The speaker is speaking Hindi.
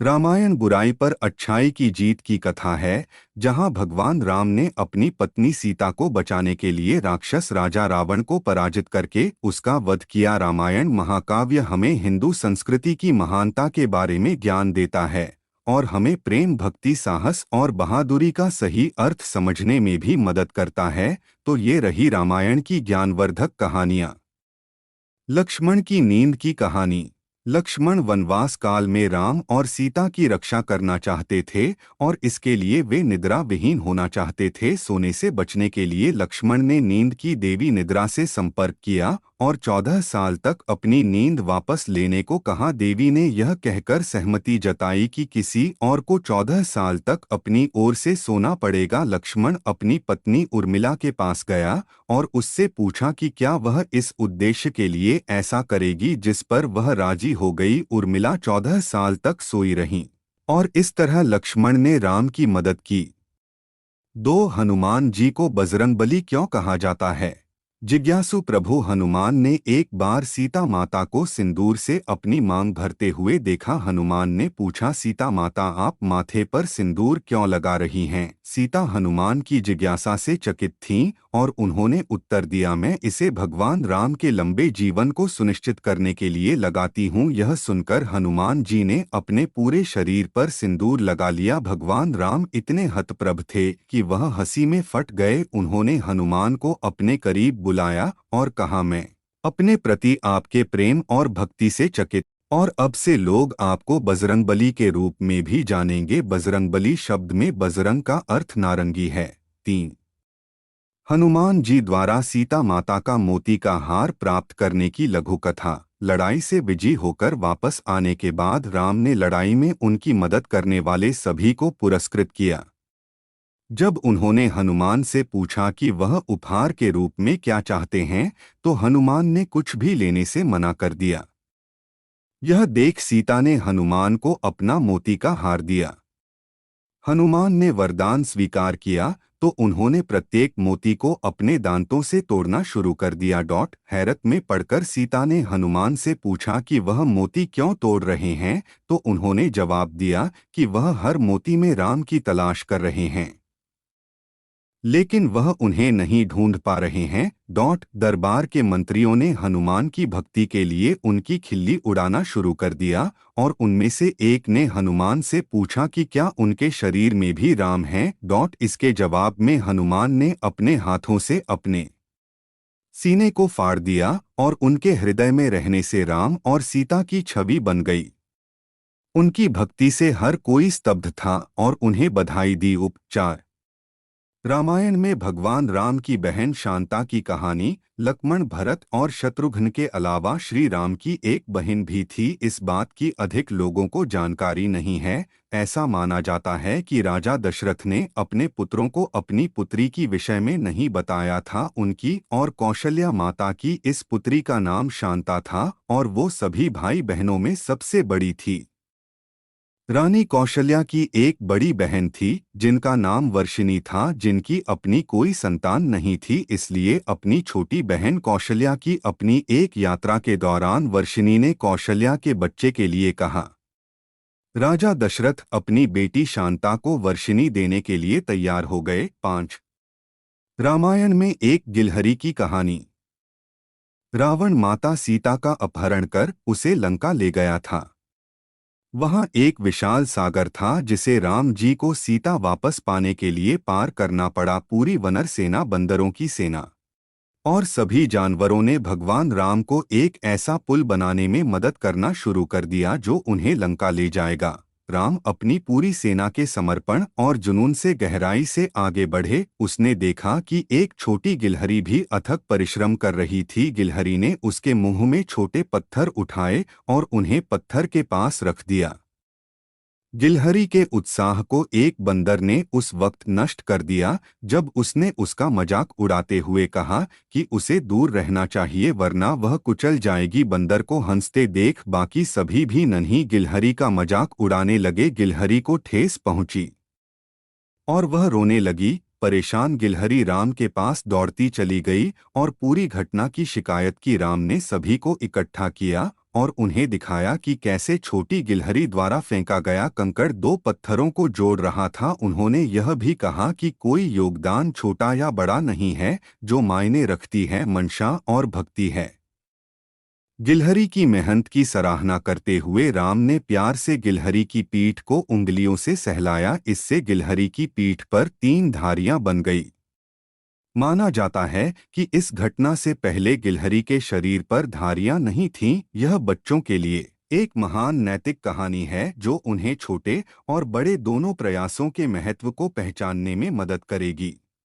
रामायण बुराई पर अच्छाई की जीत की कथा है, जहां भगवान राम ने अपनी पत्नी सीता को बचाने के लिए राक्षस राजा रावण को पराजित करके उसका वध किया। रामायण महाकाव्य हमें हिंदू संस्कृति की महानता के बारे में ज्ञान देता है और हमें प्रेम, भक्ति, साहस और बहादुरी का सही अर्थ समझने में भी मदद करता है। तो ये रही रामायण की ज्ञानवर्धक कहानियाँ। लक्ष्मण की नींद की कहानी। लक्ष्मण वनवास काल में राम और सीता की रक्षा करना चाहते थे और इसके लिए वे निद्रा विहीन होना चाहते थे। सोने से बचने के लिए लक्ष्मण ने नींद की देवी निद्रा से संपर्क किया और 14 साल तक अपनी नींद वापस लेने को कहा। देवी ने यह कहकर सहमति जताई कि किसी और को 14 साल तक अपनी ओर से सोना पड़ेगा। लक्ष्मण अपनी पत्नी उर्मिला के पास गया और उससे पूछा कि क्या वह इस उद्देश्य के लिए ऐसा करेगी, जिस पर वह राजी हो गई। उर्मिला 14 साल तक सोई रहीं और इस तरह लक्ष्मण ने राम की मदद की। दो, हनुमान जी को बजरंगबली क्यों कहा जाता है? जिज्ञासु प्रभु हनुमान ने एक बार सीता माता को सिंदूर से अपनी मांग भरते हुए देखा। हनुमान ने पूछा, सीता माता, आप माथे पर सिंदूर क्यों लगा रही हैं? सीता हनुमान की जिज्ञासा से चकित थीं और उन्होंने उत्तर दिया, मैं इसे भगवान राम के लंबे जीवन को सुनिश्चित करने के लिए लगाती हूँ। यह सुनकर हनुमान जी ने अपने पूरे शरीर पर सिंदूर लगा लिया। भगवान राम इतने हतप्रभ थे कि वह हंसी में फट गए। उन्होंने हनुमान को अपने करीब बुलाया और कहा, मैं अपने प्रति आपके प्रेम और भक्ति से चकित, और अब से लोग आपको बजरंगबली के रूप में भी जानेंगे। बजरंगबली शब्द में बजरंग का अर्थ नारंगी है। 3, हनुमान जी द्वारा सीता माता का मोती का हार प्राप्त करने की लघु कथा। लड़ाई से विजयी होकर वापस आने के बाद राम ने लड़ाई में उनकी मदद करने वाले सभी को पुरस्कृत किया। जब उन्होंने हनुमान से पूछा कि वह उपहार के रूप में क्या चाहते हैं, तो हनुमान ने कुछ भी लेने से मना कर दिया। यह देख सीता ने हनुमान को अपना मोती का हार दिया। हनुमान ने वरदान स्वीकार किया तो उन्होंने प्रत्येक मोती को अपने दांतों से तोड़ना शुरू कर दिया। हैरत में पड़कर सीता ने हनुमान से पूछा कि वह मोती क्यों तोड़ रहे हैं, तो उन्होंने जवाब दिया कि वह हर मोती में राम की तलाश कर रहे हैं, लेकिन वह उन्हें नहीं ढूंढ पा रहे हैं। दरबार के मंत्रियों ने हनुमान की भक्ति के लिए उनकी खिल्ली उड़ाना शुरू कर दिया और उनमें से एक ने हनुमान से पूछा कि क्या उनके शरीर में भी राम हैं। इसके जवाब में हनुमान ने अपने हाथों से अपने सीने को फाड़ दिया और उनके हृदय में रहने से राम और सीता की छवि बन गई। उनकी भक्ति से हर कोई स्तब्ध था और उन्हें बधाई दी। उपचार। रामायण में भगवान राम की बहन शांता की कहानी। लक्ष्मण, भरत और शत्रुघ्न के अलावा श्री राम की एक बहन भी थी। इस बात की अधिक लोगों को जानकारी नहीं है। ऐसा माना जाता है कि राजा दशरथ ने अपने पुत्रों को अपनी पुत्री की विषय में नहीं बताया था। उनकी और कौशल्या माता की इस पुत्री का नाम शांता था और वो सभी भाई बहनों में सबसे बड़ी थी। रानी कौशल्या की एक बड़ी बहन थी जिनका नाम वर्षिणी था, जिनकी अपनी कोई संतान नहीं थी। इसलिए अपनी छोटी बहन कौशल्या की अपनी एक यात्रा के दौरान वर्षिणी ने कौशल्या के बच्चे के लिए कहा। राजा दशरथ अपनी बेटी शांता को वर्षिणी देने के लिए तैयार हो गए। 5, रामायण में एक गिलहरी की कहानी। रावण माता सीता का अपहरण कर उसे लंका ले गया था। वहाँ एक विशाल सागर था जिसे राम जी को सीता वापस पाने के लिए पार करना पड़ा। पूरी वानर सेना, बंदरों की सेना और सभी जानवरों ने भगवान राम को एक ऐसा पुल बनाने में मदद करना शुरू कर दिया जो उन्हें लंका ले जाएगा। राम अपनी पूरी सेना के समर्पण और जुनून से गहराई से आगे बढ़े। उसने देखा कि एक छोटी गिलहरी भी अथक परिश्रम कर रही थी। गिलहरी ने उसके मुंह में छोटे पत्थर उठाए और उन्हें पत्थर के पास रख दिया। गिलहरी के उत्साह को एक बंदर ने उस वक्त नष्ट कर दिया जब उसने उसका मजाक उड़ाते हुए कहा कि उसे दूर रहना चाहिए वरना वह कुचल जाएगी। बंदर को हंसते देख बाकी सभी भी नन्ही गिलहरी का मजाक उड़ाने लगे। गिलहरी को ठेस पहुंची और वह रोने लगी। परेशान गिलहरी राम के पास दौड़ती चली गई और पूरी घटना की शिकायत की। राम ने सभी को इकट्ठा किया और उन्हें दिखाया कि कैसे छोटी गिलहरी द्वारा फेंका गया कंकड़ दो पत्थरों को जोड़ रहा था। उन्होंने यह भी कहा कि कोई योगदान छोटा या बड़ा नहीं है, जो मायने रखती है मंशा और भक्ति है। गिलहरी की मेहनत की सराहना करते हुए राम ने प्यार से गिलहरी की पीठ को उंगलियों से सहलाया। इससे गिलहरी की पीठ पर 3 धारियां बन गई। माना जाता है कि इस घटना से पहले गिलहरी के शरीर पर धारियां नहीं थीं। यह बच्चों के लिए एक महान नैतिक कहानी है जो उन्हें छोटे और बड़े दोनों प्रयासों के महत्व को पहचानने में मदद करेगी।